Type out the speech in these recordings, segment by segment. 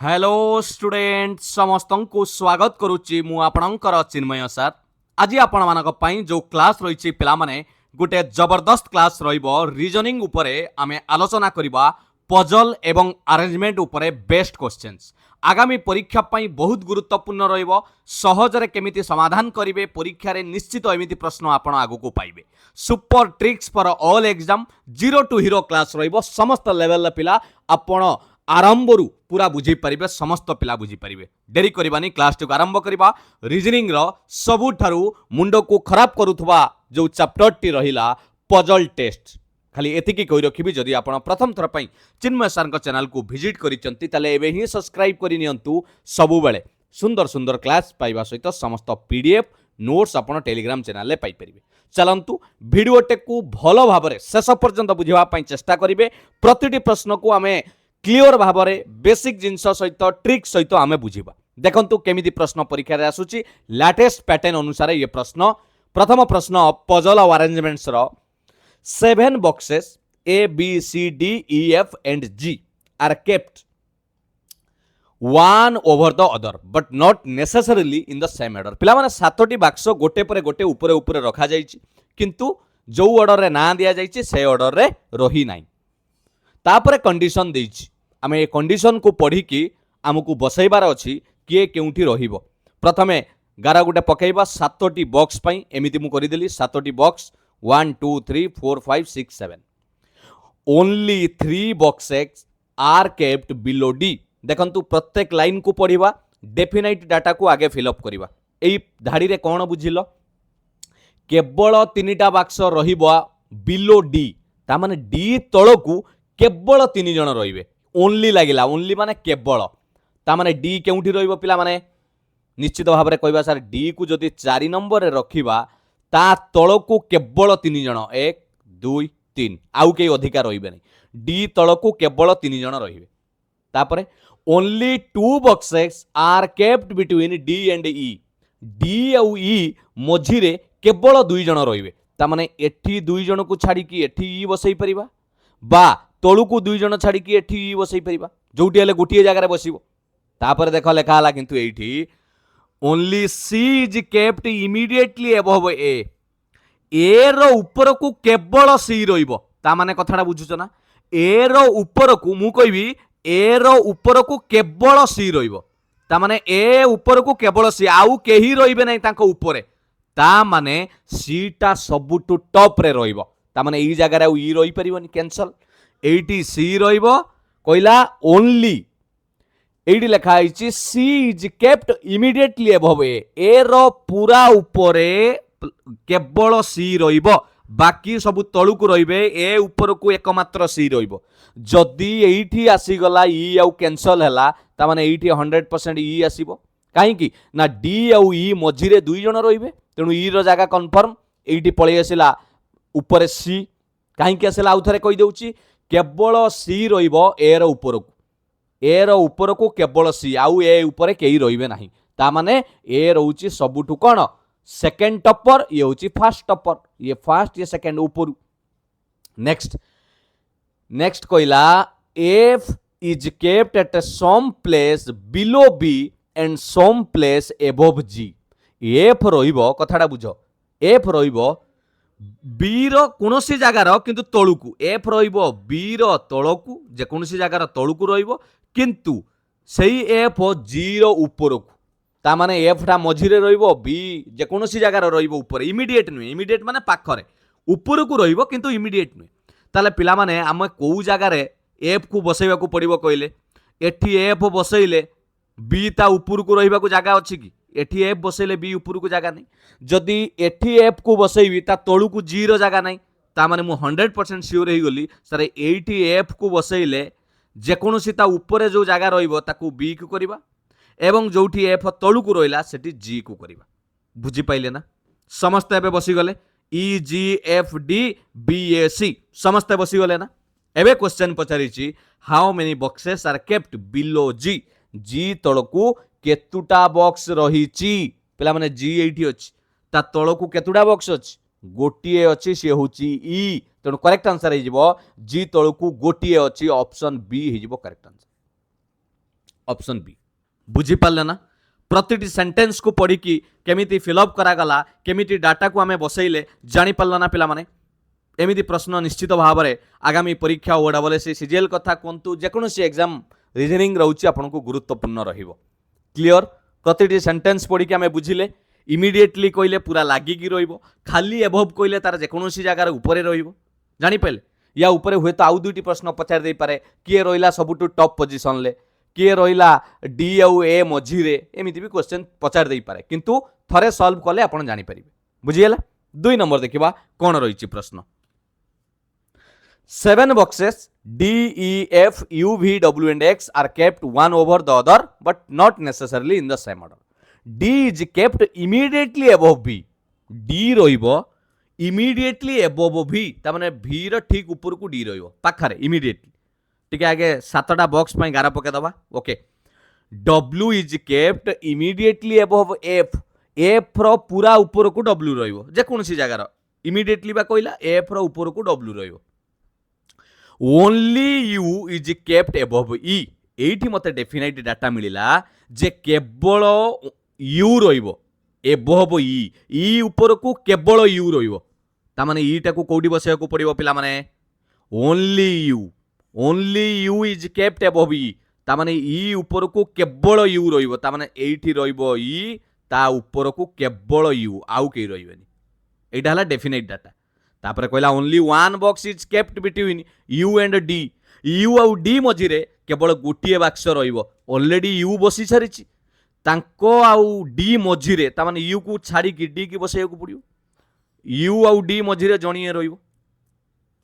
Hello student समस्त को स्वागत करुच्ची मु आपणकर चिन्मय सर आज आपण मानक पई जो क्लास रही पिला माने गोटे जबरदस्त क्लास रहिबो रीजनिंग उपरे आमे आलोचना करिबा पजल एवं अरेंजमेंट उपरे बेस्ट क्वेश्चंस आगामी परीक्षा पई बहुत गुरुत्वपूर्ण रहिबो सहजरे केमिति समाधान करिवे परीक्षा रे निश्चित एमिति प्रश्न आपण आगु को पाइबे super tricks for all exam zero to hero class रहिबो समस्त लेवल पिला आपण आरंभरू पूरा बुझी पारिबे समस्त पिला बुझी पारिबे डेरी करबानी क्लास टी आरंभ करबा रीजनिंग रो सबुठारु मुंडो को खराब करूथबा जो चैप्टर टी रहिला पजल टेस्ट खाली एतिकी कहि रखिबी जदि आपण प्रथम थर पई चिन्मय सर को चैनल को विजिट करिसंती तले एबे ही सब्सक्राइब करि नियंतु सबु बेले सुंदर सुंदर क्लास पाइबा सहित समस्त पीडीएफ नोट्स आपण टेलीग्राम चैनल ले पाई परिबे चलंतु वीडियोटे को भलो भाबरे शेष पर्यंत बुझिबा पई चेष्टा करिवे प्रतिटी प्रश्न को आमे क्लियर भावरे बेसिक जिनस सहित ट्रिक सहित आमे बुझिबा देखंतु केमिति प्रश्न परीक्षा रे आसुची लेटेस्ट पैटर्न अनुसार ये प्रश्न प्रथम प्रश्न पजल और अरेंजमेंट्स रो 7 boxes A B C D E F and G are kept one over the other but not necessarily in the same order पिला माने सातोटी बाक्स गोटे परे गोटे ऊपर ऊपर रखा जाइछि किंतु जो ऑर्डर रे ना दिया जाइछि से ऑर्डर रे रही नाही तापरे कंडीशन देइछि आमे ए कंडीशन को पढ़ी कि आमको बसैबार अछि किए केउठी रहिबो प्रथमे गारा गुटे पकेइबा सातोटी बॉक्स पई एमिति मु करि देली सातोटी box 1 2 3 4 5 6 7 only 3 boxes are kept below D देखंतु प्रत्येक लाइन को पढ़िबा डेफिनाइट डाटा को आगे फिल अप करिबा एई धाड़ी रे कोन बुझिलो केवल तीनिटा बाक्स रहिबो बिलो डी ता माने डी तळकू केवल 3 जण रहिबे ओनली लागिला ओनली माने केवल ता माने डी केउठी रहिबो पिला माने निश्चित भाव में कहबा सर डी को जदि 4 नंबर रे रखिबा ता तळकू केवल 3 जण 1 2 3 आउ के अधिकार रहिबे नै डी तळकू केवल 3 जण रहिबे तापरे only 2 boxes are kept between D and E D आउ ई मझी रे केवल 2 जण रहिबे ता माने एठी 2 जण को छाडी की एठी ई बसई परिबा बा तळु को 2 जण छाडी की एठी ई बसई परिबा जोटी हले गोटिए जगह रे बसिबो तापर देख लेखा हला किंतु एठी only C is kept immediately above A row ऊपर को केवल सी रहिबो ता माने कथाडा बुझुछ ना ए रो ऊपर को मु कहबी ए रो ऊपर को केवल सी रहिबो ता माने ए ऊपर को केवल सी आउ केही रहिबे नै तांको ऊपर ता माने सी टा सबुटु टॉप रे रहिबो ता माने ई जगह रे ई रहि परिबोनी कैंसल एटी सी रहिबो कहला ओनली एटी लिखा आइछि सी is kept immediately above A रो पूरा ऊपर केवल सी रहिबो बाकी सब तळु को रहिबे ए ऊपर को एकमात्र सी रहिबो जदी एठी आसी गला ई आउ कैंसल हला ता माने एठी 100% ई आसीबो काहे कि ना डी आउ ई मझी रे 2 जण रहिबे तेनु ई रो जागा कंफर्म एठी पळै आसिला ऊपर सी काहे कि आसिला आउ थरे कहि देउची केवल सी रहिबो ए रो ऊपर को ए रो ऊपर को केवल सी आउ ए ऊपर केही रहिबे नाही ता माने ए रहउची सबुठु कोन सेकंड टॉपर ये होची फर्स्ट टॉपर ये फर्स्ट ये सेकंड ऊपर नेक्स्ट नेक्स्ट कहला F is kept at some place below B and some place above G F रहिबो कथाडा बुझो एफ रहिबो बी रो कोनोसी जगार किंतु तळुकू एफ रहिबो बी रो तळकू जे कोनोसी जगार तळुकू रहिबो किंतु सेही एफ जी रो ऊपरकू ता माने एफ टा मझी रे रहिबो बी जे कोनोसी जगार रहिबो ऊपर इमीडिएट नु इमीडिएट माने पाखरे ऊपरकू रहिबो किंतु इमीडिएट नु ताले पिला माने हम को जगार एफ को बसैबा को पड़िबो कहले एठी एफ बसैले बी ता ऊपर को रहिबा को जगह अछि कि एठी एफ बसैले बी ऊपर को जगह नहीं जदि एठी एफ को बसैबी ता तळु को जी रो जगह नहीं ता माने मु 100% श्योर हे गली सर एठी एफ को बसैले जे कोनोसी ता ऊपर जो जगह रहिबो ताकू बी को करबा एवं जोठी एफ तळु को रहिला सेठी जी को करबा बुझी पाइले ना समस्त एबे बसी गले E G F D B A C समस्त बसी गले ना एबे क्वेश्चन पचारिछि how many boxes are kept below G G तळकू केतुटा बॉक्स रहिछि पिला माने जी एठी अछि ता तळकू केतुटा बॉक्स अछि गोटिए अछि से होछि ई तेणु करेक्ट आंसर हो जी तलू गोटे अच्छी ऑप्शन बी हो करेक्ट आंसर। Option B. बुझी पाले ना प्रतिटी सेंटेंस को पढ़ी कि केमिति फिलअप करागला केमिति डाटा को आमे बसैले जानी पारल ना पिला माने एमिति प्रश्न निश्चित भाव में आगामी परीक्षा ओडब्ल्यूएससी सीजीएल कथा कहतु जेकोसी एग्जाम रिजनिंग रोचे आपको गुरुत्वपूर्ण रहिबो क्लियर प्रतिटी सेंटेंस पढ़ी आमे बुझिले इमिडिएटली कहले पूरा लागिकी रहिबो खाली एभव कहले तार जेकोसी जगार उपरे रहिबो जानि पाइले या उपरे हुए तो आउ दुईटी प्रश्न पचार दे पारे किए रहिला सबुठु टॉप पोजीशन ले किए रहिला डी आउ ए मझिरे एमिति भी क्वेश्चन पचार दे पारे किंतु थरे सॉल्व कले आपण जानि परिबे बुझियला 2 नंबर देखिबा कोन रहिछि प्रश्न 7 boxes D, E, F, U, V, W and X are kept one over the other but not necessarily in the same order. D is kept immediately above B. D रहिबो immediately above V ता माने V रो ठीक ऊपर को D रहिबो पाखरे immediately ठीक है आगे 7टा बॉक्स पई गारा पके दबा okay W is kept immediately above F. F रो पूरा ऊपर को W रहिबो जे कोनसी जगह रो immediately बा कहला F रो ऊपर को W रहिबो only U is kept above E एठी मते डेफिनाइट डाटा मिलिला जे केवल यू रहिबो एबव ई ऊपर को केवल यू रहिबो ता माने ई टाको कोडी बसेया को पड़िबो पिला माने only U is kept above E ता माने ई ऊपर को केवल यू रहिबो ता माने एठी रहिबो ई ता ऊपर को केवल यू आउ के रहिबेनी एटा हला डेफिनाइट डाटा तापर कहला only one box is kept between U and D U आउ डी मझिरे केवल गोटे बाक्स रहिबो ऑलरेडी यू बसी सारिछि तांको आउ डी मझिरे ता माने यू को छाड़ी कि डी की बसैया को पड़ियो यू आउ डी मझिरे जणिए रहिबो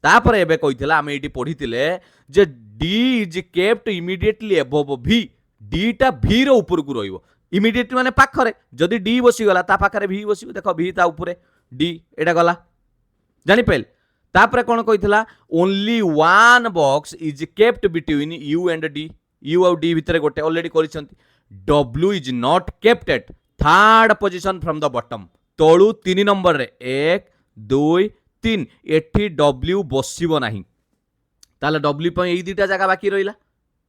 तापर एबे कहितला आमे एटी पढितिले जे D is kept immediately above B D टा भी रो ऊपर को रहिबो इमीडिएटली माने पाखरे जदी डी बसी गला ता पाखरे भी बसिबो देखो भी ता ऊपरे डी एटा गला जानी पाइल तापर कौन कही only one box is kept between U and D U आउ डी भितर गोटे ऑलरेडी करिसंती W is not kept at third position from the bottom तळु 3 नंबर रे 1 2 3 एठी डब्ल्यू बसिबो नाही ताले डब्ल्यू पई एई दुटा जगह बाकी रहिला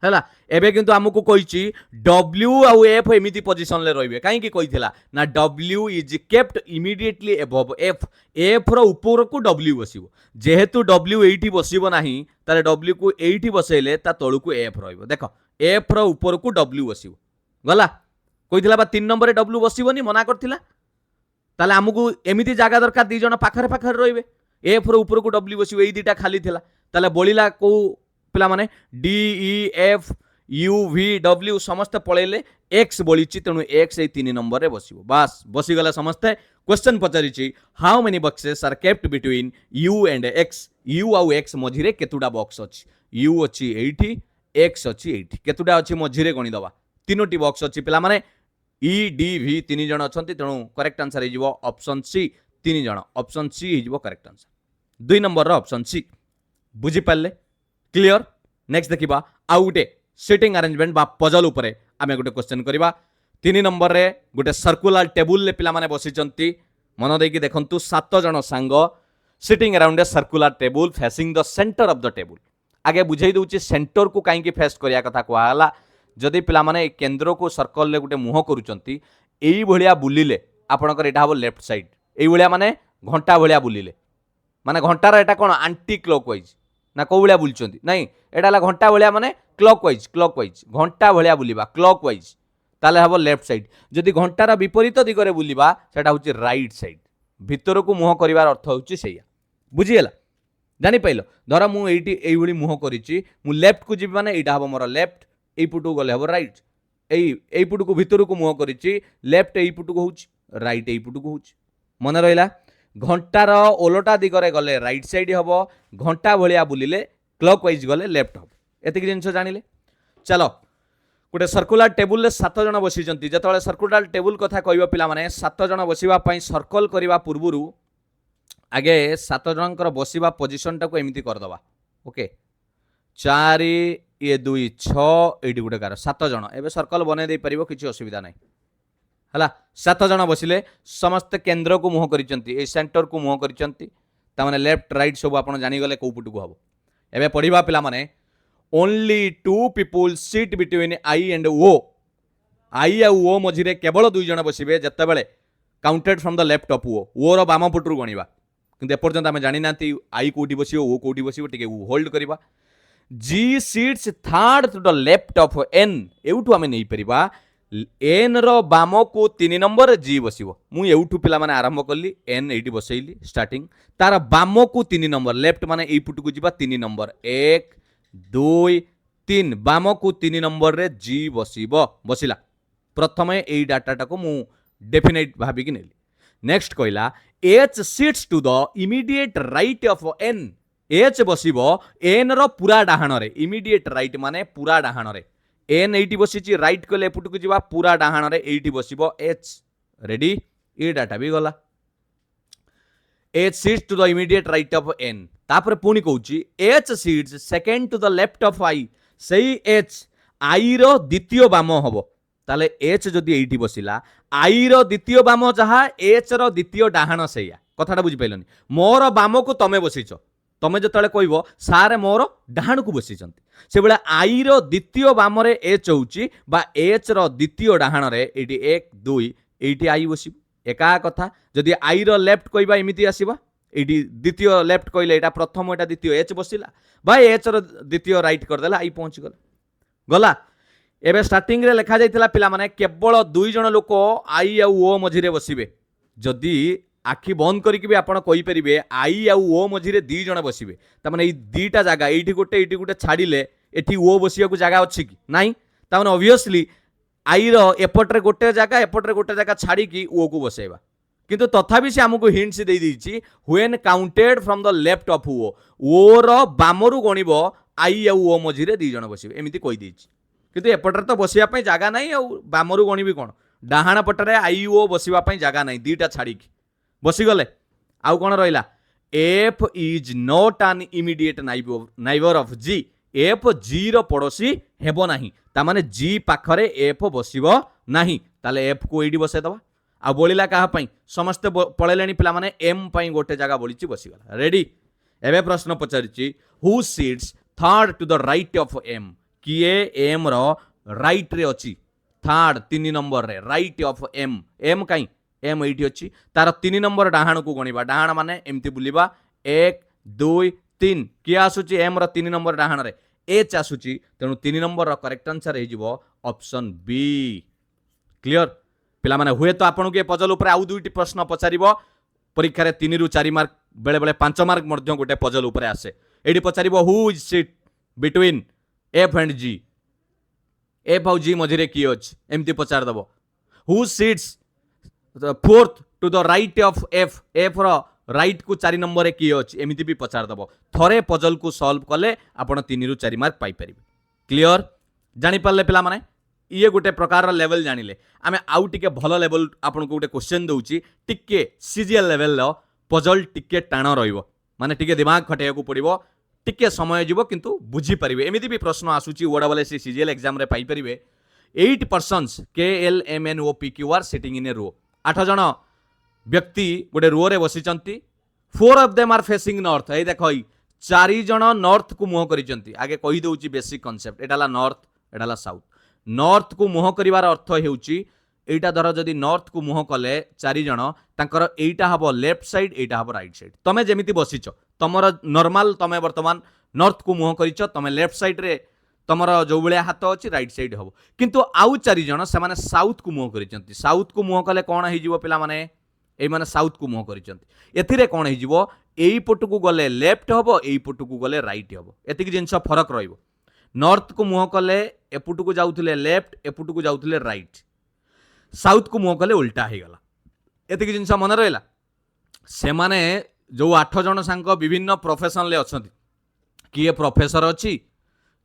हैला एबे किंतु हमकु कहिछि डब्ल्यू आउ एफ एमिति पोजीशन ले रहिबे काहे कि कहिथिला ना W is kept immediately above F row ऊपर को डब्ल्यू बसिबो जेहेतु डब्ल्यू एठी बसिबो नाही ताले डब्ल्यू को एठी बसैले ता तळु को एफ रहिबो देखो एफ रो ऊपर को डब्ल्यू बसिबो गला कहिथिला बा 3 नंबर रे डब्ल्यू बसिबोनी मना करथिला ताले हमकु एमिति जागा दरकार दी जण पाखरे पाखरे रहिबे एफ रो ऊपर को डब्ल्यू बसिबो एई दिटा खाली थिला ताले बोलिला को पिला माने D E F you V W समस्त पळेले एक्स बोलिछि तेणु एक्स ए 3 नंबर रे बसिबो बास बसी गला समस्त क्वेश्चन पचारिछि how many boxes are kept between U and X U आउ एक्स मझिरे केतुडा बॉक्स अछि यू अछि एठी एक्स अछि एठी केतुडा अछि मझिरे गणि दबा तीनोटी बॉक्स अछि पिला माने ई डी वी 3 जण अछंती तेणु करेक्ट आंसर हिजबो ऑप्शन सी 3 जण ऑप्शन सी हिजबो करेक्ट आंसर 2 नंबर रो ऑप्शन सी बुझी पाले क्लियर नेक्स्ट देखिबा आउ गोटे सिटिंग अरेंजमेंट बा पजल उपरे आमे गोटे क्वेश्चन करिबा 3 नंबर रे गोटे सर्कुलर टेबुल ले पिला माने बसिचंती मन देकी देखंतु 7 जण सांग sitting around a circular table facing the centre of the table आगे बुझाई दउची सेंटर को काई की फेस करिया कथा कहला जदि पिला माने केंद्र को सर्कल ले गोटे मुह करूचंती एई भलिया बुलिले आपनकर एटा हबो लेफ्ट साइड एई भलिया माने घंटा भलिया बुलिले माने घंटार एटा कोन एंटी क्लॉकवाइज ना को भलिया बुलचंती नहीं एटा ला घंटा भलिया माने क्लॉकवाइज घंटा भलिया बुलिबा क्लॉकवाइज ताले हबो लेफ्ट साइड जदि घंटार विपरीत दिगरे बुलिबा सेटा होची राइट साइड भितर को मुह करिवार अर्थ होची सेया बुझियला जानि पाइलो धर मु एठी एई भली मुह करिछि मु लेफ्ट को जिबि माने एटा हबो मोर लेफ्ट एई पुटु गले हबो राइट एई पुटु को भितर को मुह करिछि लेफ्ट एई पुटु को होची राइट एई पुटु को होची मन रहिला घंटार ओलटा दिगरे गले राइट साइड हबो घंटा भलिया बुलिले क्लॉकवाइज गले लेफ्ट हबो एतिक जिंस जानिले चलो गोटे सर्कुलर टेबुल ले 7 जण बसिचंती जतले सर्कुलर टेबुल कथा कहबो पिला माने 7 जण बसिबा पई सर्कल करिवा पूर्वरु आगे 7 जनकर बसिबा पोजीशन टाको एमिति कर दबा ओके 4 ये 2 6 एडी गुटे कार 7 जण एबे सर्कल बने दे परिबो किछि असुविधा नै हला 7 जण बसिले समस्त केंद्र को मुह करिचंती ए सेंटर को मुह करिचंती ता माने लेफ्ट राइट सब आपण जानि गले को पुटु को हबो एबे पढिबा पिला माने only two people seat between I and O I आ ओ मझिरे केवल दुई जन बसिबे जेतेबेले counted from the left of O रो बाम पटरू गणिबा किंतु एपर्यंत आम जानी ना आई कोठी बसिबो ओ कोठी बसिबो टिके होल्ड करबा G seats third to the left of N एउठू आम नहीं परिबा एन रो बाम को 3 नंबर जी बसिबो मु एउठू पिला माने आरंभ करली एन एठी बसैली स्टार्टिंग तार बाम को 3 नंबर लेफ्ट माने एई पुट को जिबा 3 नंबर 1 2 3 बाम को 3 नंबर रे जी बसिबो बसिला प्रथमे एई डाटाटा को मु डेफिनेट भाबी कि नेली नेक्स्ट कहला H seats to the immediate right of N H बसिबो एन रो पूरा डाहाण रे इमीडिएट राइट माने पूरा डाहाण रे एन एटी बसिची राइट कले एपुट को जिबा पूरा डाहाण रे एटी बसिबो एच रेडी ए डाटा भी गला H seats to the immediate right of N तापर पुनी कहूची H seats second to the left of I सही एच आई रो द्वितीय बाम हबो ताले एच जदि एटी बसिला आई रो द्वितीय बाम जहा एच रो द्वितीय डाहाण सैया कथाटा बुझी पाइलनी मोर बाम को तमे बसिचो तमे जतले कहबो सारे मोर डाहाण को बसिचंती से बेला आई रो द्वितीय बाम रे एच होउची बा एच रो द्वितीय डाहाण रे एटी 1 2 एटी आई बसिबो एका कथा जदि आई रो लेफ्ट कहबा एमिति आसीबा एटी द्वितीय लेफ्ट कहले एटा प्रथम एटा द्वितीय एच बसिला बा एच रो द्वितीय राइट कर देला आई पहुंच गला एबे स्टार्टिंग रे लिखा जाइतिला पिला माने केवल दुई जण लोक आई आ ओ मझिरे बसिबे जदि आखि बंद करिक भी आपण कहि परिबे आई आ ओ मझिरे दी जण बसिबे त माने ई दीटा जागा एठी गोटे छाडिले एठी ओ बसिया को जागा अछि कि नाही त माने ऑब्वियसली आई रो एपटरे गोटे जागा छाडी कि ओ को बसेबा किंतु तथापि से हमको हिंट्स दे दीची when counted from the left of O रो बामरु गणिबो आई आ ओ मझिरे दी जण बसिबे एमिति कहि दीची किंतु एपटरे तो बसिया पई जागा नाही आ बामरु गणिबी कोन डाहाण पटरे आई ओ बसिबा पई जागा नाही दीटा छाडी कि बसी गले आउ कौन रहा F is not an immediate neighbour of G F G रो पड़ोसी हेबो नाही ता माने जी पाखरे एफ बसिबो नाही ताले एफ को एडी बसे दबा आ बोलिला कहा पई समस्त पळेलेनी पिला माने एम पई गोटे जगह बोलिची बसी गला रेडी एबे प्रश्न पचारिची who seats third to the right of M किए एम रो राइट रे अछि थर्ड 3 नंबर रे राइट ऑफ एम एम काई एम एटी अच्छी तार 3 नंबर डाहाण को गणिबा डाहाण माने एमती बुलिबा 1 2 3 किए आसुची एम रो 3 नंबर डाहाण रे एच आसुची तेणु 3 नंबर रो करेक्ट आंसर हे जिवो ऑप्शन बी क्लियर पिला माने हुए तो आपन के पजल ऊपर आउ दुईटी प्रश्न पचारिबो परीक्षा रे 3 रु 4 मार्क बेले बेले 5 मार्क मध्य गोटे पजल ऊपर आसे एडी पचारिबो who is seat between F and G F आउ जी मझिरे की अछि एमती पचार दबो who seats fourth to the right of F F रो राइट को 4 नंबर किए अछि एमिति भी पचार दबो थरे पजल को सॉल्व कले आपण 3 रु 4 मार्क पाई परिबे क्लियर जानि पाले पिला माने ये गोटे प्रकार लेवल जानिले आमे आउ टिके भलो लेवल आपण को गोटे क्वेश्चन दउची टिके सीजीएल लेवल लो पजल टिके टाण रहिबो माने टिके दिमाग खटेया को पड़िबो टिके समय जीवो किंतु बुझी परिबे एमिति भी प्रश्न आसुची ओडबल सी सीजीएल एग्जाम रे पाई परिबे 8 persons K L M N O P Q R sitting in a row 8 जण व्यक्ति गोटे रो रे बसिचंती 4 of them are facing north ए देखो 4 जण नॉर्थ को मुह करिचंती आगे कहि दउची बेसिक कांसेप्ट एटाला नॉर्थ एटाला साउथ नॉर्थ को मुह करिवार अर्थ हेउची एटा धर जदि नॉर्थ को मुह कले 4 जण तांकर एटा हबो लेफ्ट साइड एटा हबो राइट साइड तमे जेमिति बसिचो तमर नॉर्मल तमे वर्तमान नॉर्थ को मुह करिचो तमे लेफ्ट साइड रे तमर जो भलिया हाथ अच्छी राइट साइड हबो किंतु आउ 4 जण से माने साउथ को मुह करिचंती साउथ को मुह कले कोन हे जिवो पिला माने ए माने साउथ को मुह करिचंती एथिरे कोन हे जिवो एई पटु को गले लेफ्ट हबो एई पटु को गले राइट हबो एतिक जिंस फरक रहिबो नॉर्थ को मुह कले एपुटु को जाउथिले लेफ्ट एपुटु को जाउथिले राइट साउथ को मुह कले उल्टा हे गला एतिक जिंस मन रहला से माने जो 8 जण सांग विभिन्न प्रोफेशन ले अछंती किए प्रोफेसर अछि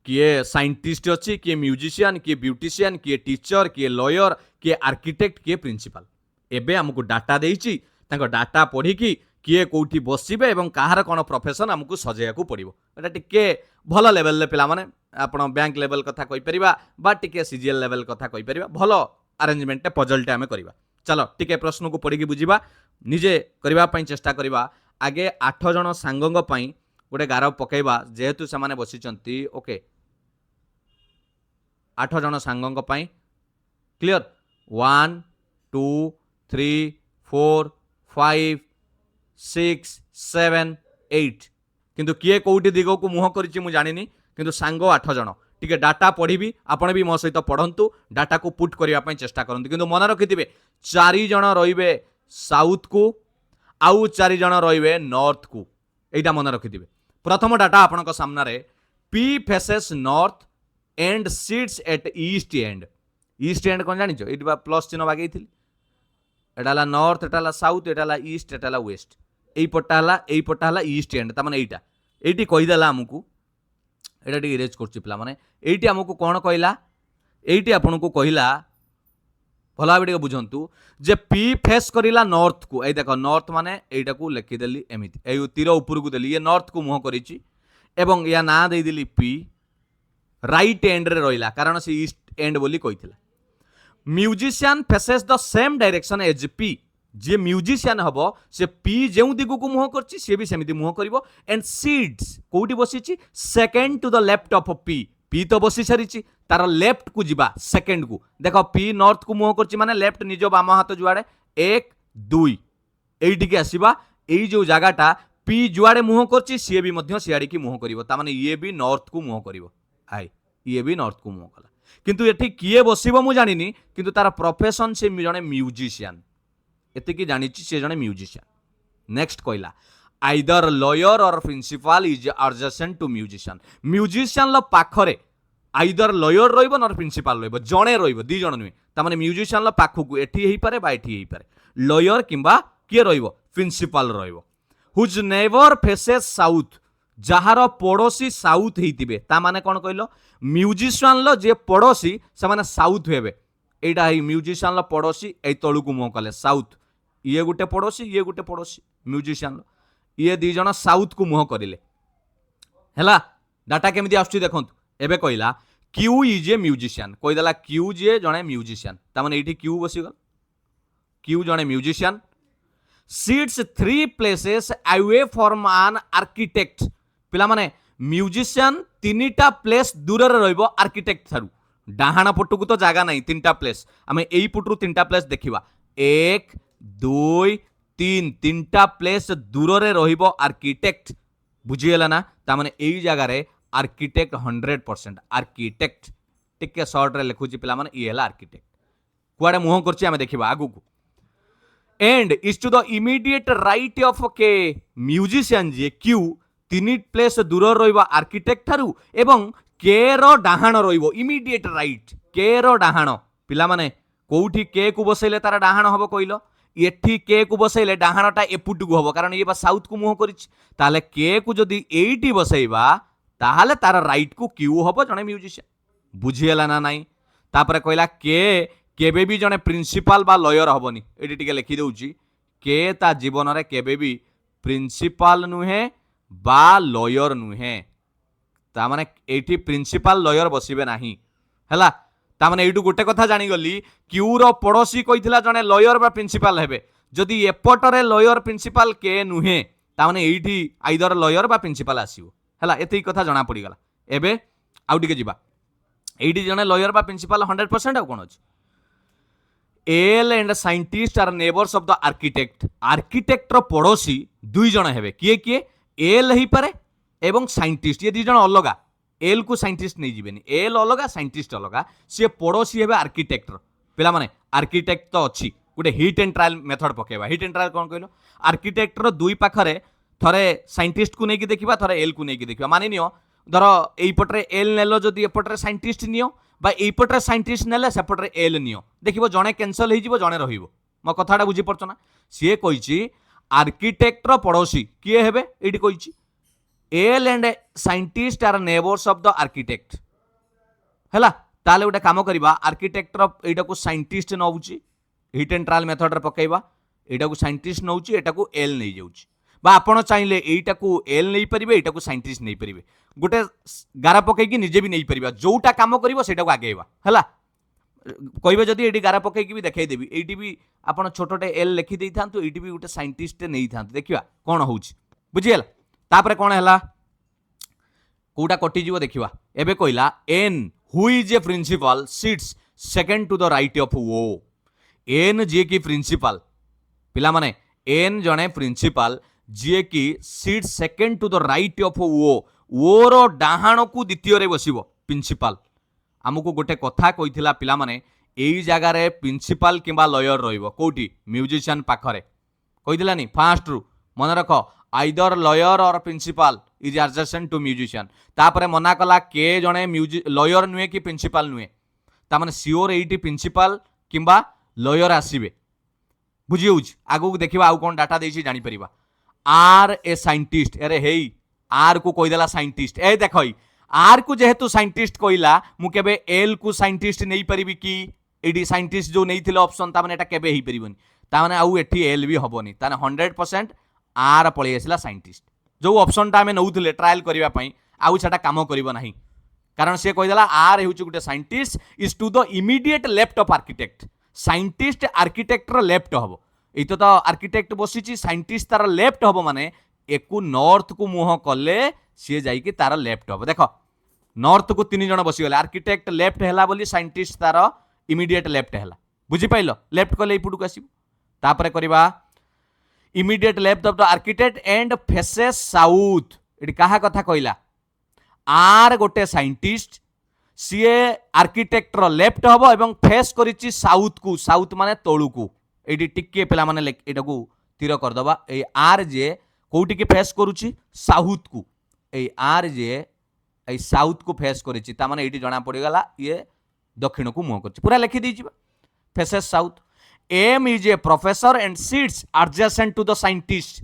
किए साइंटिस्ट अच्छी किए म्यूजिशियन किए ब्यूटिशियन किए टीचर किए लॉयर किए आर्किटेक्ट किए प्रिंसिपल एबे हमको डाटा देइची तांको डाटा पढ़ी कि किए कोठी बसिबे एवं कहार कोन प्रोफेशन हमको सजेया को पड़िबो एटा टिके भलो लेवल ले पिला माने आपण बैंक लेवल कथा कहि परिबा बा टिके सीजीएल लेवल कथा कहि परिबा भलो अरेंजमेंट टे पजल टे हमें करिबा चलो टिके प्रश्न को पढ़ी कि बुझिबा निजे करबा पई चेष्टा करिबा आगे 8 जण सांगंग पई गोटे गार पकेबा जेहेतु से माने बसिचंती ओके 8 जन सांगों पाई क्लियर 1 2 3 4 5 6 7 8 किंतु किए कौटी दिग को मुह करिछि मु जानिनी किंतु सांग 8 जन टिके डाटा पढ़ी आपण भी मो सहित पढ़ंतु डाटा को पुट करने ପାଇଁ चेष्टा करंतु किंतु मन रखिथिबे 4 जन रहिबे साउथ को आउ 4 जन रहिबे नॉर्थ को एटा मन रखिथिबे प्रथम डाटा आपनक सामना रे P faces north and sits at east end कोन जानिछो एटा प्लस चिन्ह बागेइथिली एटा ला नॉर्थ एटा ला साउथ एटा ला ईस्ट एटा ला वेस्ट एई पटा हला ईस्ट एंड ता माने एटा एटी कहि देला हमकु एटा टी इरेज करछि पिला माने एटी हमकु कोन कहिला एटी आपनकु कहिला भला भाबे बुझंतु जे पी फेस करिला नॉर्थ को ए देखो नॉर्थ माने एटा को लिखि देली एमिति ए तीर ऊपर को देली ये नॉर्थ को मुह करिछि एवं या ना दे देली पी राइट एंड रे रहिला कारण से ईस्ट एंड बोली कहिथिला musician faces the same direction as P जे म्यूजिशियन हबो से पी जेउ दिगु को मुह करछि से भी सेमिति मुह करिवो एंड सीड्स कोउटी बसिछि second to the left of P तो बसी सारिछि तार लेफ्ट को जिबा सेकंड को देखो पी नॉर्थ को मुह करछि माने लेफ्ट निज बाम हाथ जुआड़े 1 2 एइटी के आसीबा एई जो जगाटा पी जुआड़े मुह करछि से भी मध्य सियाड़ी की मुह करिवो ता माने ये भी नॉर्थ को मुह करिवो आइ ये भी नॉर्थ को मुह कला किंतु एठी किए बसिबो मु जानिनी किंतु तार प्रोफेशन से जने म्यूजिशियन एतिकी जानिछि से जने म्यूजिशियन नेक्स्ट कहला either lawyer or principal is adjacent to musician लो पाखरे आइदर लॉयर रहिबो नर प्रिंसिपल रहिबो जणे रहिबो दी जण नुई ता माने म्यूजिशियन लो पाखकु एठी हेई पारे बा एठी हेई पारे लॉयर किंबा किए रहिबो प्रिंसिपल रहिबो हुज नेवर फेसेस साउथ जहार पड़ोसी साउथ हेतिबे ता माने कोन कहलो म्यूजिशियन लो जे पड़ोसी से माने साउथ हेबे एटा ही म्यूजिशियन लो पड़ोसी ए तळु को मुह कले साउथ ये गुटे पड़ोसी म्यूजिशियन लो ये दी जण साउथ को मुह करिले हैला डाटा केमिति आछी देखंतु एबे कहला क्यू इज ए म्यूजिशियन कहि देला क्यू जे जणे म्यूजिशियन ता माने एठी क्यू बसी गल क्यू जणे musician seats 3 places away from an architect पिला माने म्यूजिशियन 3टा प्लेस दूर रे रहइबो आर्किटेक्ट थारु डाहाना पटुकु तो जागा नहीं 3टा प्लेस आमे एई पुटरु 3टा प्लेस देखिबा 1 2 3 3टा प्लेस दूर रे रहिबो आर्किटेक्ट बुझिएला ना ता माने एई जगह रे आर्किटेक्ट 100% आर्किटेक्ट टिके शॉर्ट रे लिखुची पिला माने ई हला आर्किटेक्ट कुआडे मुह करछि आमे देखिबा आगु को and is to the immediate right of K musician जे क्यू 3 प्लेस दूर रहिबो आर्किटेक्ट थारु एवं के रो डाहाण रहिबो इमीडिएट राइट के रो डाहाण पिला माने कोउठी के को बसैले तार डाहाण हबो कइलो एठी के को बसैले डाहाणटा एपुट को हबो कारण ये बा साउथ को मुह करिछि ताले के को जदी एठी बसैबा ताहाले तार राइट को क्यू हबो जने म्यूजिशियन बुझिएला ना नाही तापरे कहला के केबे भी जने प्रिंसिपल बा लॉयर हबोनी एठी टिके लिखि दउची के ता जीवन रे केबे भी प्रिंसिपल नुहे बा लॉयर नुहे ता माने एठी प्रिंसिपल लॉयर बसिबे नाही हैला ता माने एटू गोटे कथा जानी गली क्यू रो पड़ोसी कहिथिला जने लॉयर बा प्रिंसिपल हेबे जदी एपटरे लॉयर प्रिंसिपल के नुहे ता माने एठी आइदर लॉयर बा प्रिंसिपल आसीबो हैला एतई कथा जणा पड़ी गला एबे आउ टिके जिबा एठी जने लॉयर बा प्रिंसिपल 100% आ कोन अछि L and scientist are neighbours of the architect रो पड़ोसी दुई जण हेबे किए किए एल ही पारे एवं साइंटिस्ट ये दी जण अलगा एल को साइंटिस्ट नहीं जीवेनी एल अलगा साइंटिस्ट अलगा सी पड़ोसी हेबे आर्किटेक्ट पिला माने आर्किटेक्ट तो अच्छी गोटे हिट एंड ट्रायल मेथड पकेबा हिट एंड ट्रायल कोन कहलो आर्किटेक्ट रो दुई पाखरे थरे साइंटिस्ट को नेकी देखिबा थरे एल को नेकी देखिबा मानि नियो धर एई पटरे एल नेलो जदी एपटरे साइंटिस्ट नियो बा एई पटरे साइंटिस्ट नेले सेपटरे एल नियो देखिबो जणे कैंसल हेई जिवो जणे रहिबो मो कथाडा बुझी परछ ना सी कहिछि आर्किटेक्ट रो पड़ोसी किए हेबे एडी कहिछि L and scientist are neighbours of the architect हैला ताले गोटे काम करिबा आर्किटेक्ट रो एटा को साइंटिस्ट नउछि हिट एंड ट्रायल मेथड रे पकेइबा एटा को साइंटिस्ट नउछि एटा को एल नै जाउछि बा आपण चाहिले एटा को एल नै परिबे एटा को साइंटिस्ट नै परिबे गोटे गारा पकेकी निजे भी नै परिबा जोटा काम करिवो सेटा को आगेइबा हैला कहबे जदी एटी गारा पकेकी भी देखाई देबी एटी भी आपण छोटोटे एल लिखि देई थांतु एटी भी गोटे साइंटिस्ट नै थांतु देखिबा कोन होउछि बुझिएला तापरे कोन हैला कोटा कटि जीवो देखिबा एबे कहला N who is a principal sits second to the right of O N जी की प्रिंसिपल पिला माने एन जणे प्रिंसिपल जी की seat second to the right of O रो डाहाण को द्वितीय रे बसिबो प्रिंसिपल आमको गोटे कथा कहिथिला पिला माने एई जगह रे प्रिंसिपल किंबा लॉयर रहिबो कोठी म्यूजिशियन पाखरे कहिथिलानी फास्ट रु मन रख either lawyer or principal is adjacent to musician तापरे मना कला के जणे लॉयर नुहे कि प्रिंसिपल नुहे तामाने सियोर एइटी प्रिंसिपल किंबा लॉयर आसीबे बुझी होउछ आगु देखिबा आउ कोन डाटा देछि जानि परिबा आर ए साइंटिस्ट अरे हेई आर को कहि देला साइंटिस्ट ए देखई आर को जेहेतु साइंटिस्ट कहिला मु केबे एल को साइंटिस्ट नै परिबी कि एडी साइंटिस्ट जो नै थिले ऑप्शन तामाने एटा केबे हेई परिबनी तामाने आउ एठी एल भी हबनी ताने 100% आर पळि आसिला साइंटिस्ट जो ऑप्शन ता हमें नउथिले ट्रायल करिवा पई आउ सेटा काम करिवो नाही कारण से कहि देला आर हेउछ गुटे scientist is to the immediate left of architect scientist architect रो लेफ्ट हबो एतो तो आर्किटेक्ट बसिची साइंटिस्ट तार लेफ्ट हबो माने एकु नॉर्थ को मुह कले सी जाई कि तार लेफ्ट हबो देखो नॉर्थ को तीन जण बसी गले आर्किटेक्ट लेफ्ट हैला बोली साइंटिस्ट तार इमीडिएट लेफ्ट हैला बुझी पाइलो लेफ्ट कले इपुड को आसीबो तापरे करबा immediate left of the architect and faces south एटी कहा कथा कहला आर गोटे साइंटिस्ट सीए आर्किटेक्ट रो लेफ्ट हबो एवं फेस करिछि साउथ माने तळु को एटी टिके पेला माने एटा को तीर कर दबा ए आर जे कोउटी के फेस करूछि साउथ को A R J A south को फेस करिछि ता माने एटी जणा पड़ी गला ये दक्षिण को मुह करछि पूरा लिखि दै छिबा faces south M is a professor and seats adjacent to the scientist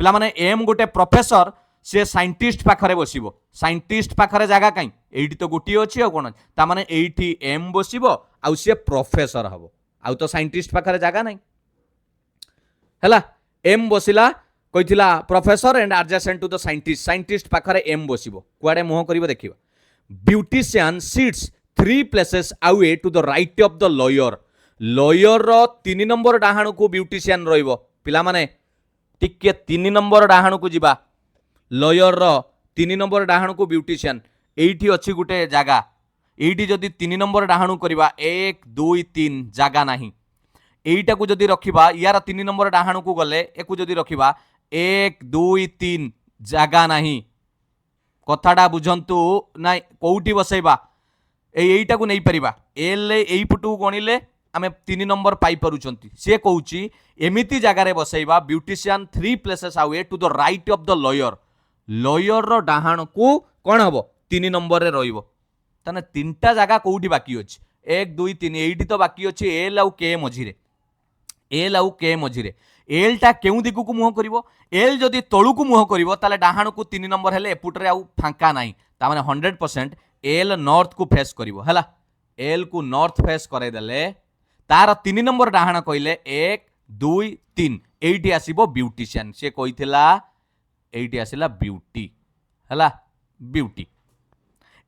पिला माने एम गोटे प्रोफेसर से साइंटिस्ट पाखरे बसिबो साइंटिस्ट पाखरे जागा काई एठी तो गोटी अछि आ कोन ता माने एठी एम बसिबो आ से प्रोफेसर हबो आ तो साइंटिस्ट पाखरे जागा नाही हला एम बसिला कहिथिला professor and adjacent to the scientist पाखरे एम बसिबो कुआडे मुह करिवो देखिबा beautician seats 3 places away to the right of the lawyer lawyer रो 3 नंबर डाहाण को ब्यूटिशियन रहिबो पिला माने टिके 3 नंबर डाहाण को जिबा लॉयर रो 3 नंबर डाहाण को ब्यूटिशियन एठी अछि गुटे जागा एठी जदी 3 नंबर डाहाण करबा 1 2 3 जागा नाही एटा को जदी रखिबा यार 3 नंबर डाहाण को गले एकु जदी रखिबा 1 2 3 जागा नाही कथाडा बुझंतु नाइ कोउटी बसैबा एटा को नै परिबा एल एई पुटु गणिले आमे 3 नंबर पाई परुचंती से कहूची एमिति जगह रे बसैबा beautician 3 places away to the right of the lawyer lawyer रो डाहाण को कोन हबो 3 नंबर रे रहिबो तने तीनटा जगह कोउठी बाकी अछि 1 2 3 एठी तो बाकी अछि एल आउ के मझिरे एल आउ के मझिरे एल टा केउ दिगु को मुह करिवो एल जदी तळु को मुह करिवो ताले डाहाण को 3 नंबर हेले एपुटरे आउ फांका नाही ता माने 100% एल नॉर्थ को फेस करिवो हला एल को नॉर्थ फेस करे देले तार 3 नंबर डाहाण कहले 1 2 3 एठी आसीबो ब्यूटिशियन से कहिथिला एठी आसीला ब्यूटी हला ब्यूटी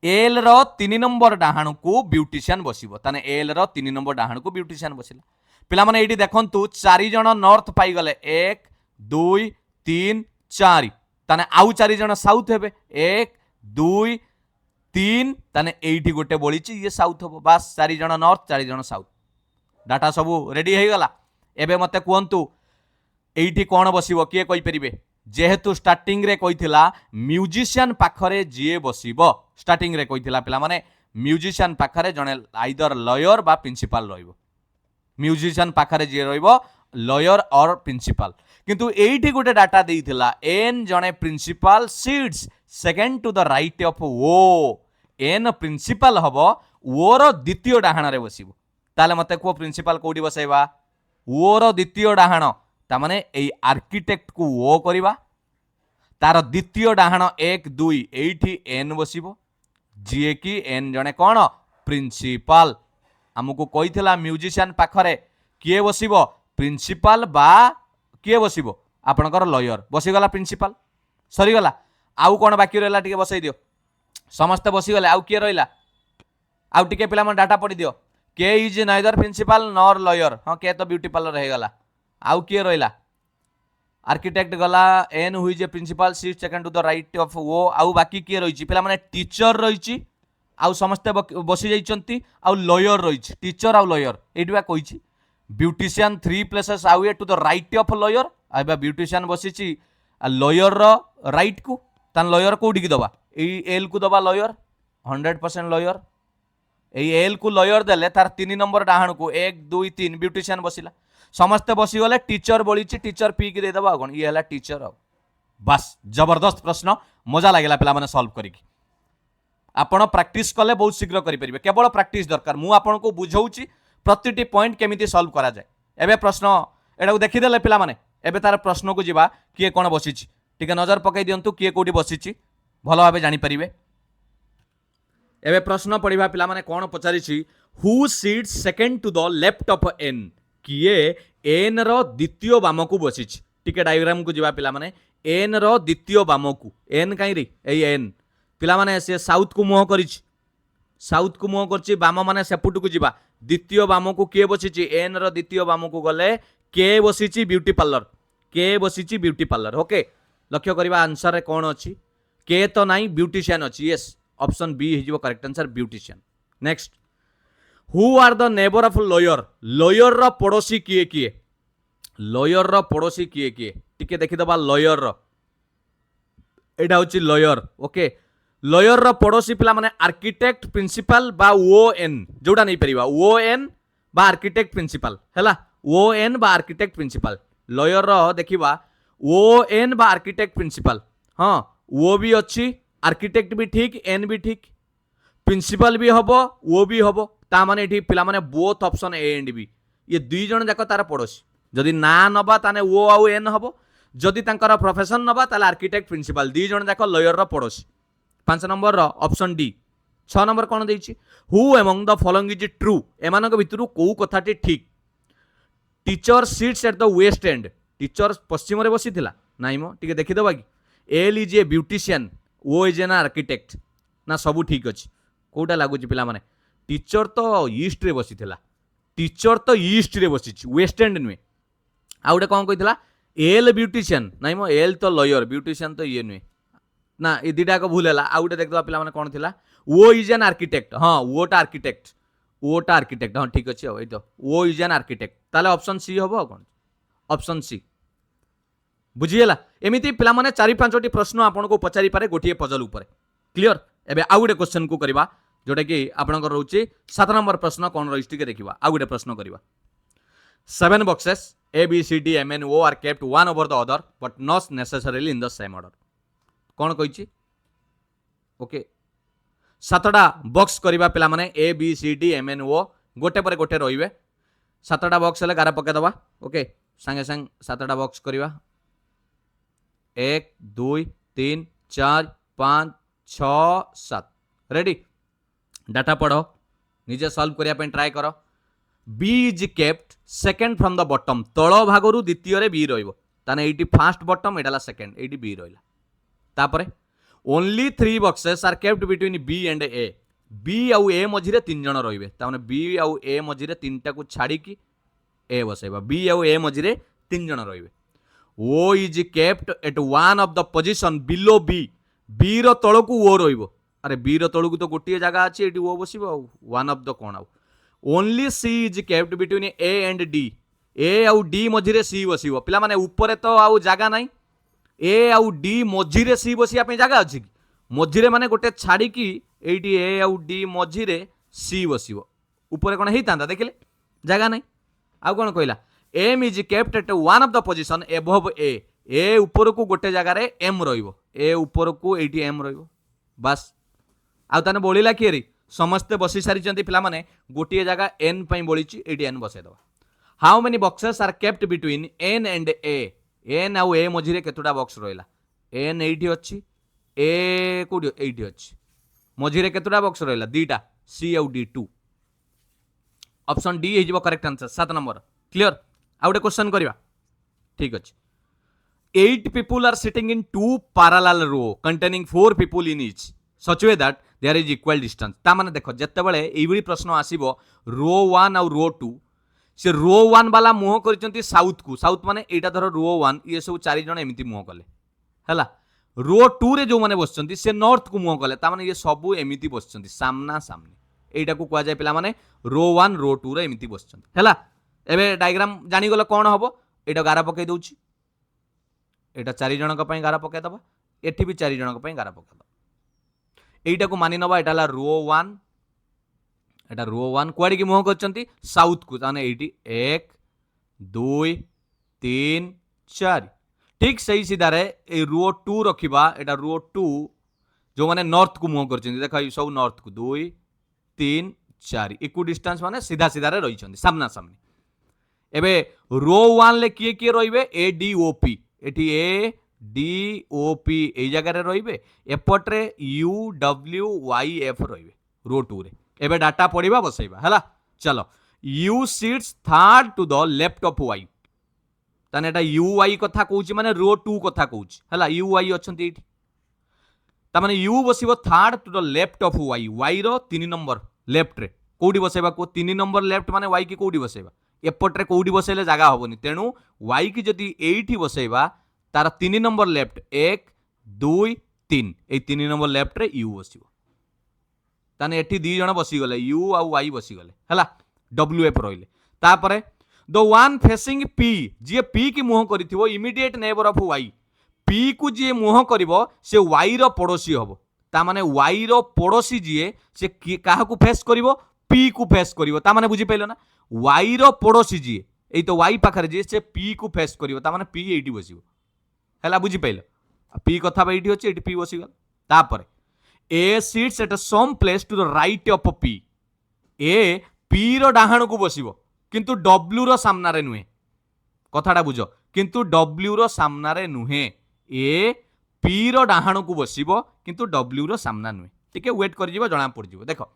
एल रो 3 नंबर डाहाण को ब्यूटिशियन बसिबो ताने एल रो 3 नंबर डाहाण को ब्यूटिशियन बसिला पिला माने एठी देखंतु 4 जण नॉर्थ पाई गले 1 2 3 4 ताने आउ 4 जण साउथ हेबे 1 2 3 ताने एठी गोटे बोलिची ये साउथ हबो बस 4 जण नॉर्थ 4 जण साउथ डाटा सब रेडी हो गला एबे मते कहंतु एठी कोन बसिबो किए कहि परिबे जेहेतु स्टार्टिंग रे कहिथिला म्यूजिशियन पाखरे जिए बसिबो स्टार्टिंग रे कहिथिला पिला माने म्यूजिशियन पाखरे जणे आइदर लॉयर बा प्रिंसिपल रहिबो म्यूजिशियन पाखरे जिए रहिबो लॉयर और प्रिंसिपल किंतु एठी गोटे डाटा देइथिला एन जणे principal sits second to the right of O N principal हबो ओ रो द्वितीय डाहाण रे बसिबो ताले मते को प्रिंसिपल कोडी बसैबा ओ रो द्वितीय डाहाण ता माने एई आर्किटेक्ट को ओ करिबा तार द्वितीय डाहाण 1 2 एठी एन बसिबो जीए की एन जणे कोन प्रिंसिपल हमको कहिथिला म्यूजिशियन पाखरे किए बसिबो प्रिंसिपल बा किए बसिबो आपनकर लॉयर बसी गला प्रिंसिपल सरी गला आउ कोन बाकी रहला टिके बसै दियो समस्त बसी गले आउ किए रहला आउ टिके पिला मन डाटा पढि दियो K is neither principal nor lawyer हाँ के तो ब्यूटी पार्लर रह गला आउ किए रहिला आर्किटेक्ट गला N who is a principal sit second to the right of O आउ बाकी किए रहिची पिला माने टीचर रहिची आउ समस्ते बसी जाइछंती आउ लॉयर रही टीचर आउ लॉयर एठी बा कहिछि beautician 3 places away to the right of lawyer आबा ब्यूटिशियन बसिछि लॉयर रो राइट को तान लॉयर कोठी की दबा एई एल को दबा लॉयर 100% लॉयर एई एल को लॉयर देले तार 3 नंबर डाहण को 1 2 3 ब्यूटिशियन बसिला समस्ते बसी गले टीचर बळीछि टीचर पी की दे दबा कोन ये हला टीचर आ बस जबरदस्त प्रश्न मजा लागला पिला माने सॉल्व करिकी आपण प्रैक्टिस कले बहुत शीघ्र करि परिबे केवल प्रैक्टिस दरकार मु आपण को बुझौछि प्रतिटी पॉइंट केमिति सॉल्व करा जाय एबे प्रश्न एडा को देखि देले पिला माने एबे तार प्रश्न को जिबा किए कोन बसिछि ठीक नजर पकाई दियंतु किए कोठी बसिछि भलो भाबे जानि परिबे एबे प्रश्न पढ़िबा पिला माने कोन पचारिछि who seats second to the left of N किए एन रो द्वितीय बाम को बसिछि ठीक डायग्राम को जिबा पिला माने एन रो द्वितीय बाम को एन काई रे एई एन पिला माने से साउथ को मुह करिछि साउथ को मुह करछि बाम माने सेपुट को जिबा द्वितीय बाम को के बसिछि एन रो द्वितीय बाम को गले के बसिछि ब्यूटी पार्लर के बसिछि ब्यूटी पार्लर ओके लक्ष्य करबा आंसर रे कोन अछि के तो नाही ब्यूटिशियन अछि यस ऑप्शन बी हिजो correct answer beautician next who are the neighbour of lawyer lawyer रो पड़ोसी किए किए लॉयर रो पड़ोसी किए किए टिके देखि दबा लॉयर रो एटा होछि लॉयर ओके लॉयर रो पड़ोसी पिला माने आर्किटेक्ट प्रिंसिपल बा ओएन जोडा नै परिबा ओएन बा आर्किटेक्ट प्रिंसिपल हैला ओएन बा आर्किटेक्ट प्रिंसिपल लॉयर रो देखिबा ओएन बा आर्किटेक्ट प्रिंसिपल हां ओ भी अच्छी आर्किटेक्ट भी ठीक एन भी ठीक प्रिंसिपल भी हबो ओ भी हबो ता माने एठी पिला माने both option A and B ये दुई जन जाक तार पड़ोसी जदि ना नबा ताने ओ आउ एन हबो जदि तांकर प्रोफेशन नबा ताले आर्किटेक्ट प्रिंसिपल दुई जन जाक लॉयर रो पड़ोसी 5 नंबर रो ऑप्शन डी 6 नंबर कोन देइछि who among the following is true एमानक भितरु को कथाटी ठीक teacher sits at the west end teacher पश्चिम रे बसिथिला नाइ मो टिके देखि दबा कि L is a beautician O is an architect ना सब ठीक अच्छे कौटा लगुच पिला माने टीचर तो ईस्ट रे बसिथिला टीचर तो ईस्ट रे बसी वेस्ट एंड नुहे आ गोटे कौन कही एल ब्यूटिशियन नाइ मो एल तो लॉयर ब्यूटिशियन तो ये नुहे ना ये दुटा को भूल है आ गए देखा पिला माने कौन थिला ओ इज एन आर्किटेक्ट हाँ ओटा आर्किटेक्ट हाँ ठीक अच्छे ये तो ओ इज एन आर्किटेक्ट ताले ऑप्शन सी हम कौन ऑप्शन सी बुझीगला एमती पिला माने 4-5टी प्रश्न आपको पचारि पारे गोटे पजल उपर क्लियर एबे आ गोटे क्वेश्चन को करबा जोटा कि आपनकर रहउची 7 नंबर प्रश्न कोन रहिस्ट के देखिबा आ गोटे प्रश्न करबा 7 boxes A B C D M N O are kept one over the other but not necessarily in the same order कोन कहिची ओके 7टा बॉक्स करबा पिला माने A B C D M N O गोटे पर गोटे रहिबे 7टा बॉक्स ले गारा पके दबा ओके संगे संग 7टा बॉक्स करबा 1 2 3 4 5 6 7 रेडी डाटा पढ़ो निजे सॉल्व करिया पे ट्राई करो B is kept second from the bottom तल भागरु द्वितीय रे बी रहिबो ताने एटी फर्स्ट बॉटम एडाला सेकेंड एटी बी रहिला तापरे only 3 boxes are kept between B and A B आउ ए मझिरे 3 जण रहिबे ताने बी आउ ए मझिरे 3टा को छाड़ी की ए बसेबा बी आउ ए मझिरे 3 जण रहिबे O is kept at one of the position below B B रो तळकू ओ रहिबो अरे बी रो तळकू तो गोटिए जगह अछि एटी ओ बसिबो वन ऑफ द कोन आउ only C is kept between A and D A आउ डी मझिरे सी बसिबो पिला माने ऊपर तो आउ जगह नाही ए आउ डी मझिरे सी बसिया पे जगह अछि कि मझिरे माने गोटे छाड़ी की एटी ए आउ डी मझिरे सी बसिबो ऊपर कोन हेइतांदा देखिले जगह नाही आउ कोन कहला M is kept at one of the position above A ऊपर को गोटे जगह रे एम रहिबो ए ऊपर को एटी एम रहिबो बस आउ ताने बोलिला किए रे समस्ते बसी सारी चंती पिला माने गोटिए जगह एन पई बोलिची एटी एन बसे दबा how many boxes are kept between N and A N आउ ए मझिरे केतुटा बॉक्स रहिला एन एठी अछि ए कोडी एठी अछि मझिरे केतुटा बॉक्स रहिला दीटा सी आउ डी 2 ऑप्शन डी हिजबो करेक्ट आंसर 7 नंबर क्लियर आ गोटे क्वेश्चन करबा ठीक अछि 8 people are sitting in 2 parallel row containing 4 people in each such way that there is equal distance ता माने देखो जत्ते बेले एइबडी प्रश्न आसीबो रो 1 और रो 2 से रो 1 वाला मुह करचंती साउथ माने एटा धर रो 1 ये सब 4 जण एमिति मुह कले हला रो 2 रे जो माने बसचंती से नॉर्थ को मुह कले ता माने ये सब एमिति बसचंती सामना सामनी एटा को कुआ जाय पिला माने रो 1 रो 2 रे एमिति बसचंती हैला। एबे डायग्राम जानी गलो कोन हबो एटा गारा पकै दउची एटा 4 जनक पई गारा पकै दबा एठी भी 4 जनक पई गारा पकै दबा एटा को मानि नबा एटा ला रो 1 एटा रो 1 कुआडी की मुह करचंती साउथ को ताने एटी 1 2 3 4 ठीक सही सीधा रे ए रो 2 रखिबा एटा रो 2 जो माने नॉर्थ को मुह करचंती देखा ई सब नॉर्थ को 2 3 4 इक्वल डिस्टेंस माने सीधा सीधा रे रहिचंती सामना सामनी एबे रो 1 ले किए किए रहिबे ए डी ओ पी एठी A D O P A जगह रे रहिबे एपट रे यू डब्ल्यू वाई एफ रहिबे रो 2 रे एबे डाटा पढिबा बसैबा हला चलो U sits third to the left of Y ताने एटा यू वाई कथा कहूची माने रो 2 कथा कहूची हला यू वाई अछंती एठी ता माने यू बसिबो third to the left of Y Y रो 3 नंबर लेफ्ट रे कोडी बसैबा को 3 नंबर लेफ्ट माने वाई की कोडी बसैबा एपट रे कोडी बसैले जागा हबोनी तेनु वाई की जदी एठी बसैबा तार 3 नंबर लेफ्ट 1 2 3 ए 3 नंबर लेफ्ट रे यू बसिबो ताने एठी दी जण बसी गले यू आ वाई बसी गले हला डब्ल्यू एफ रहिले तापरे द वन फेसिंग पी जी पी की मुह करिथिबो immediate neighbour of Y P को जी मुह करिवो से वाई रो पड़ोसी हबो ता माने वाई रो पड़ोसी जी से काहा को फेस करिवो पी को फेस करिवो ता माने बुझी पैलो ना वाई रो पड़ोसी जी एई तो वाई पाखरे जी से पी को फेस करिवो ता माने पी एठी बसिवो हैला बुझी पैलो पी कथा बा एठी होची एठी पी बसी गल तापरे A seats at some place to the right of P A P रो डाहाण को बसिवो किंतु डब्ल्यू रो सामना रे नुहे कथाटा बुझ किंतु डब्ल्यू रो सामना रे नुहे ए पी रो डाहाण को बसिवो किंतु डब्ल्यू रो सामना नुहे टिके वेट कर जिवो जणा पड़ जिवो देखो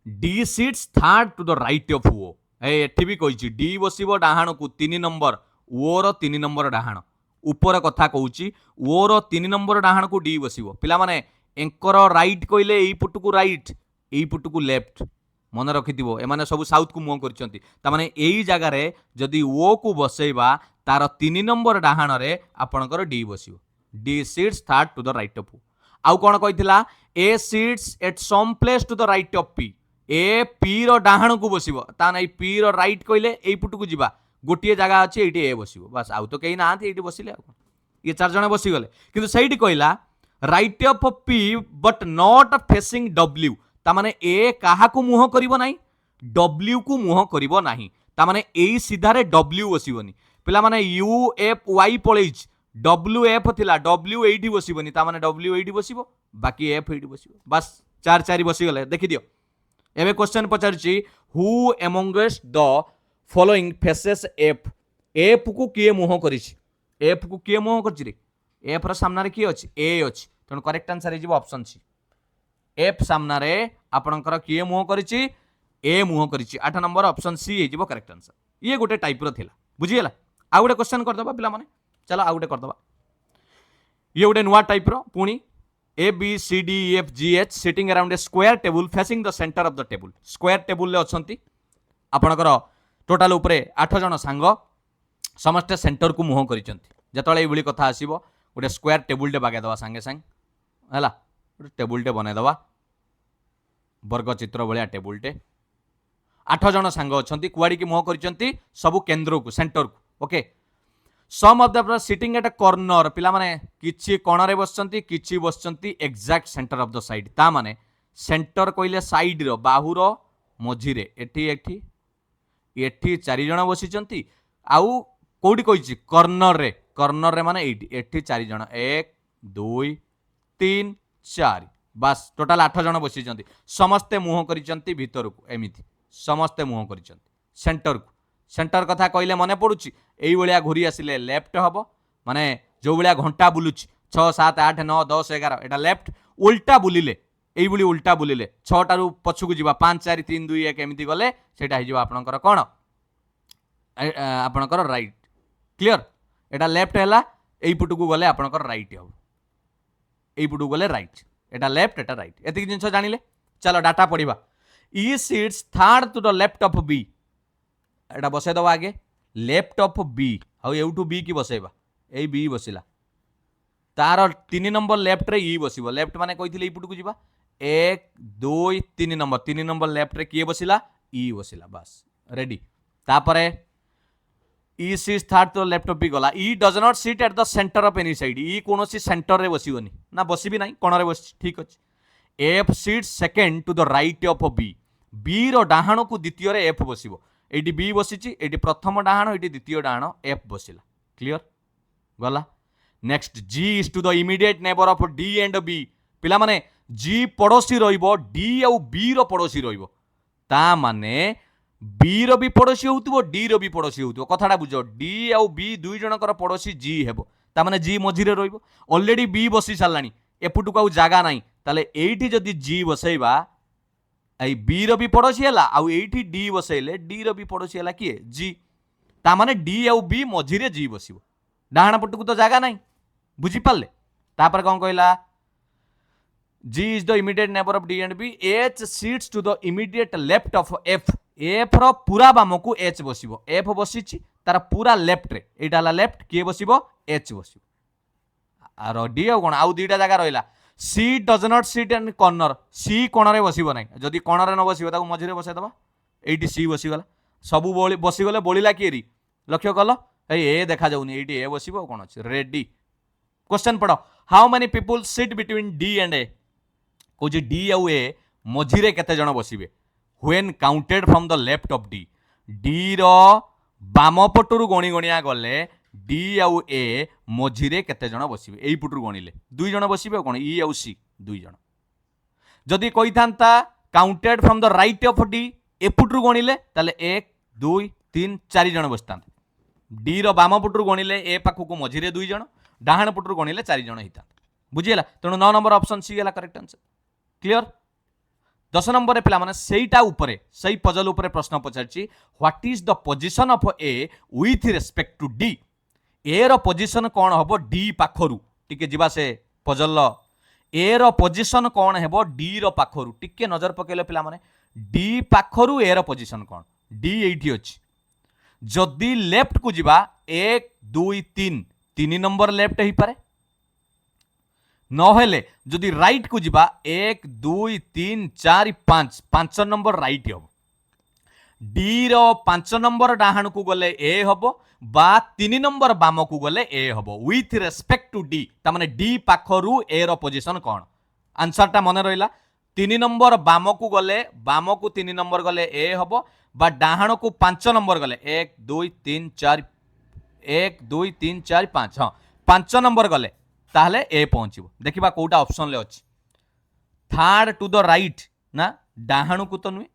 D seats third to the right of O एठी भी कहिछि डी बसिवो डाहाण को 3 नंबर ओ रो 3 नंबर डाहाण ऊपर कथा कहूछि ओ रो 3 नंबर डाहाण को डी बसिवो पिला माने एंकर राइट कइले एई पुटु को राइट एई पुटु को लेफ्ट मन रखिथिबो एमाने सब साउथ को मुह करचंती ता माने एई जगह रे जदी ओ को बसैबा तार 3 नंबर डाहाण रे आपणकर डी बसिवो D seats third to the right of आउ कोन कहिथिला A seats at some place to the right of P A P रो डाहाण को बसिवो ता नै पी रो राइट कइले एई पुटु को जिबा गोटिए जगह अछि एठी ए बसिवो बस आउ तो केही नाथि एठी बसिले आउ ये 4 जण बसी गले किंतु सहीटी कहिला right of P but not facing W ता माने ए काहा को मुह करिवो नाही डब्ल्यू को मुह करिवो नाही ता माने एई सीधा रे डब्ल्यू बसिवोनी पिला माने यू एफ वाई पळेइछ डब्ल्यू एफ थिला डब्ल्यू एठी बसिवोनी ता माने डब्ल्यू एठी बसिवो बाकी एफ एठी बसिवो बस 4 4 बसी गले देखि दियो एबे क्वेश्चन पचारछि who amongst the following faces F F को किए मुह करिछि एफ को किए मुह करछि रे एफ रो सामना रे की अछि ए अछि तण करेक्ट आंसर हे जिवो ऑप्शन सी एफ सामना रे आपणकर किए मुह करिछि ए मुह करिछि 8 नंबर ऑप्शन सी हे जिवो करेक्ट आंसर ये गोटे टाइप रो थिला बुझी गेला आ गोटे क्वेश्चन कर दबा पिला माने चलो आ गोटे कर दबा ये गोटे नुवा टाइप रो पुणी A B C D E F G H sitting around a square table facing the centre of the table square table ले अछंती आपणकर टोटाल ऊपर 8 जण सांग समस्त सेंटर को मुह करिसंती जतळे एबुली कथा आसीबो गोटे स्क्वायर टेबल टे बागे दवा संगे संग हैला गोटे टेबल टे बने दवा वर्ग चित्र भलिया टेबल टे 8 जण सांग अछंती कुआडी की मुह करिसंती सब केंद्र को सेंटर को okay some of the sitting at corner पिला माने किछि कोण रे बसचंती किछि बसचंती exact centre of the side ता माने सेंटर कइले साइड रो बाहु रो मझी रे एठी एठी एठी 4 जण बसिचंती आउ कोडी कहिछि कॉर्नर रे माने एठी एठी 4 जण 1 2 3 4 बस टोटल 8 जण बसिचंती समस्ते मुह करिचंती भीतर को एमिति समस्ते मुह करिचंती सेंटर कथा कहले मने पड़ुछि एई भलिया घुरी आसिले लेफ्ट हबो माने जो भलिया घंटा बुलुछि 6 7 8 9 10 11 एटा लेफ्ट उल्टा बुलिले एई भली उल्टा बुलिले 6 टारु पछुకు जिबा 5 4 3 2 1 एमिति गले सेटा हि जिबा आपनकर कोन आपनकर राइट क्लियर एटा लेफ्ट हैला एई पुटुकु गले आपनकर राइट हबो एई पुटुकु गले राइट एटा लेफ्ट एटा राइट एति जिंस जानिले चलो डाटा पढिबा E seats third to the left of B एटा बसे दवा आगे लेफ्ट ऑफ बी आउ एउठू बी की बसेबा ए बी बसिला तार 3 नंबर लेफ्ट रे ई बसिबो लेफ्ट माने कहिथिले ई पुटकु जिबा 1 2 3 नंबर लेफ्ट रे किए बसिला ई बसिला बस रेडी तापरे ई सीज थर्ड तो लेफ्ट भी गला E does not sit at the centre of any side E कोनोसी सेंटर रे बसिबोनी ना बसिबी नाही कोन रे बस ठीक अछि F seat second to the right of B B रो डाहाण को द्वितीय रे एफ बसिबो एटी बी बसिची एटी प्रथम डाहाण एटी द्वितीय डाहाण एफ बसिला क्लियर गला next G is to the immediate neighbour of D and B पिला माने जी पड़ोसी रहिबो डी आ बी रो पड़ोसी रहिबो ता माने बी रो भी पड़ोसी होउतबो डी रो भी पड़ोसी होउतबो कथाटा बुझो डी आ बी दुई जनकर पड़ोसी जी हेबो ता माने जी मझिरे रहिबो ऑलरेडी बी बसी सालानी एपुटु को जागा नाही ताले एठी जदी जी बसैबा आई बी रो भी पड़ोसी हला आ एठी डी बसैले डी रो भी पड़ोसी हला किए जी ता माने डी आ बी मझिरे जी बसिबो डाहाण पटकू तो जागा नाही बुझी पाले तापर कौन कहला G is the immediate neighbour of D and B H seats to the immediate left of F F रो पूरा बाम को एच बसिबो एफ बसिची तार पूरा लेफ्ट रे एटा हला लेफ्ट किए बसिबो एच बसिबो आरो डी आ कोन आउ दुईटा जगह रहिला C does not sit in corner C कोण रे बसिबो नाही जदी कोण रे न बसिबो ताको मझिरे बसाय दबा एटी सी बसिगला सबु बोली बसिगले बोलिला किएरी लक्ष्य कल ए देखा जाउनी एटी ए बसिबो कोन अछि रेडी क्वेश्चन पढ़ो how many people sit between D and A कौच डी आउ ए मझिरे केते जण बसिबे when counted from the left of D D रो बाम पटरु गणी गणिया गले डी आउ ए मझिरे केते जण बसिबे एई पुटरु गणिले दुई जण बसिबे कोन ई आउ सी दुई जण जदी कहि थांता counted from the right of D A पुटरु गणिले ताले 1 2 3 4 जण बसतांत डी रो बाम पटरु गणिले ए पाखु को मझिरे दुई जण डाहाण पटरु गणिले 4 जण हिता बुझीला तेणु 9 नंबर ऑप्शन सी गेला करेक्ट आंसर क्लियर 10 नंबर रे पिला माने सेईटा ऊपरे सही पजल ऊपरे प्रश्न पचारची what is the position of A with respect to D A रो पोजीशन कोन हबो डी पाखरु टिके जिबा से पजल ए रो पोजीशन कोन हेबो डी रो पाखरु टिके नजर पकेले पिला माने डी पाखरु ए रो पोजीशन कोन डी एठी अछि जदी लेफ्ट को जिबा 1 2 3 3 नंबर लेफ्ट ही पारे नहेले जदि राइट को जिबा 1 2 3 4 5 5 नंबर राइट हम डी रो 5 नंबर डाहाण को गले ए हबो बा 3 नंबर बाम को गले ए हबो विथ रेस्पेक्ट टू डी ता माने डी पाखरु ए रो पोजीशन कोन आंसर टा मने रहिला 3 नंबर बाम को गले बाम को 3 नंबर गले ए हबो बा डाहाण को 5 नंबर गले 1 2 3 4 1 2 3 4 5 हाँ 5 नंबर गले ताहले ए पहुंचबो देखिबा कोटा ऑप्शन ले अछि थर्ड टू द राइट ना डाहाण को तो नुए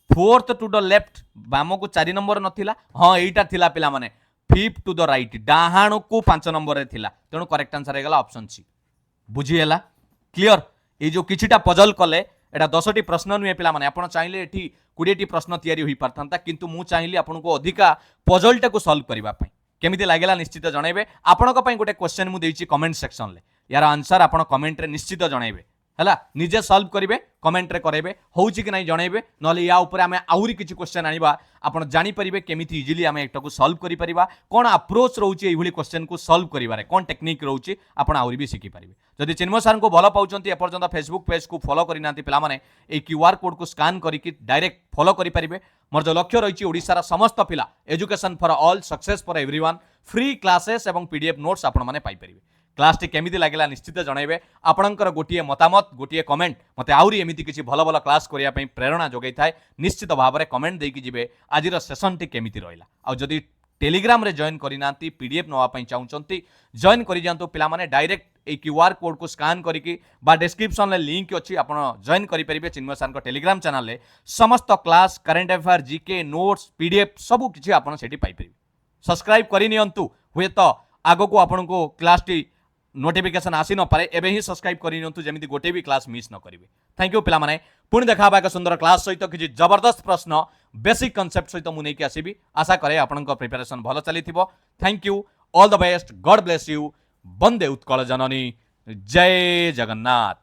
फोर्थ टू द लेफ्ट बाम को 4 नंबर नथिला हाँ एटा थिला पिला माने फिफ्थ टू द राइट डाहाण को 5 नंबर रे थिला तेणु करेक्ट आंसर हेगला ऑप्शन सी बुझी हैला क्लियर ए जो किछिटा पजल कले एटा 10टी प्रश्न नुए पिला माने आपण चाहिले एठी 20टी प्रश्न तयारी होई परथांता किंतु मु चाहिले आपन को अधिका पजलटा को सॉल्व करबा पई केमिति लागेला निश्चित जनइबे आपनको पई गोटे क्वेश्चन मु देइछि कमेंट सेक्शन ले यार आंसर आपण कमेंट रे निश्चित जनइबे हला निजे सॉल्व करिवे कमेंट रे करेबे होउछि कि नै जनइबे नले या ऊपर हमें आउरी किछि क्वेश्चन आनिबा आपण जानि परिबे केमिति इजीली हमें एकटा को सॉल्व करि परिबा कोन अप्रोच रहउछि एभली क्वेश्चन को सॉल्व करिबारे कोन टेक्निक रहउछि आपण आउरी भी सिखि परिबे जदि चिन्मय सर को भलो पाउचंती ए पर्यंत फेसबुक पेज को फॉलो करि नांती पिला माने ए क्यूआर कोड को स्कैन करिकि डायरेक्ट फॉलो करि परिबे मोर जो लक्ष्य रहिछि ओडिसा रा समस्त पिला education for all success for everyone free classes एवं पीडीएफ नोट्स आपण माने पाई परिबे क्लास टी केमिति लागला निश्चित जनइबे आपणकर गोटिए मतामत गोटिए कमेंट मते आउरी एमिति किछि भलो भलो क्लास करिया पई प्रेरणा जोगै थाए निश्चित भाबरे कमेंट देकी जिवे आजिर सेशन टी केमिति रहिला आ जदि टेलीग्राम रे जॉइन करि नांती पीडीएफ नवा पई चाहुचंती जॉइन करि जानतो पिला माने डायरेक्ट ए क्यूआर कोड को स्कैन करिकि बा डिस्क्रिप्शन ले लिंक अछि आपण जॉइन करि परिबे चिन्मय सर को टेलीग्राम चैनल ले समस्त class current affair GK notes PDF सब किछि आपण सेठी पाई परिबे सब्सक्राइब करि नियंतु हुए तो आगो को आपण को क्लास टी नोटिफिकेशन आसी न पारे एबे ही सब्सक्राइब करि नियंतु जेमिति गोटे भी क्लास मिस न करिवे थैंक यू पिला माने पुणी देखाबा एक सुंदर क्लास सहित किछि जबरदस्त प्रश्न बेसिक कांसेप्ट सहित मु नै कि आसीबी आशा करे आपन को प्रिपरेशन भलो चलीथिबो thank you all the best God bless you वंदे उत्कल जननी जय जगन्नाथ।